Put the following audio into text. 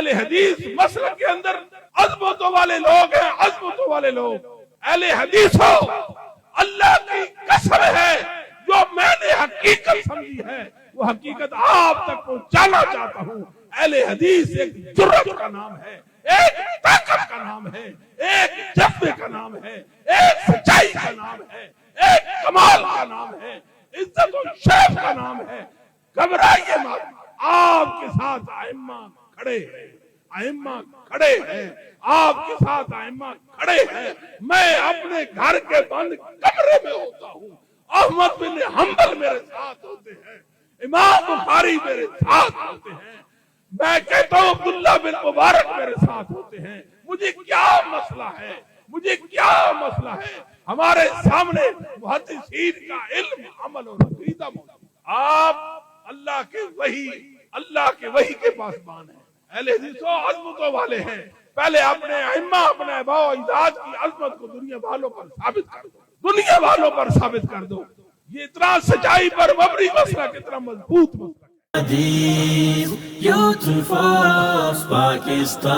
اہل حدیث مسلک کے اندر عظمتوں والے لوگ ہیں، عظمتوں والے لوگ. اہل حدیث ہو، اللہ کی قسم ہے جو میں نے حقیقت سمجھی ہے وہ حقیقت آپ تک پہنچانا چاہتا ہوں. اہل حدیث ایک جرأت کا نام ہے، ایک طاقت کا نام ہے، ایک جذبے کا نام ہے، ایک سچائی کا نام ہے، ایک کمال کا نام ہے، عزت و شرف کا نام ہے. گھبرائیے مت، آپ کے ساتھ ائمہ کھڑے ہیں، ائمہ کھڑے ہیں، آپ کے ساتھ ائمہ کھڑے ہیں. میں اپنے گھر کے بند کمرے میں ہوتا ہوں، احمد بن حنبل میرے ساتھ ہوتے ہیں، امام بخاری میرے ساتھ ہوتے ہیں، میں کہتا ہوں عبداللہ بن مبارک میرے ساتھ ہوتے ہیں. مجھے کیا مسئلہ ہے، مجھے کیا مسئلہ ہے؟ ہمارے سامنے محدثین کا علم، عمل اور عقیدہ موجود. آپ اللہ کے وحی کے پاسبان ہیں. اہل حدیث عظمتوں والے ہیں. پہلے اپنے ائمہ، اپنے آباء و اجداد کی عظمت کو دنیا والوں پر ثابت کر دو، دنیا والوں پر ثابت کر دو. یہ اتنا سچائی پر مبنی مسئلہ، کتنا مضبوط مسئلہ. حدیث یوتھ فورس پاکستان.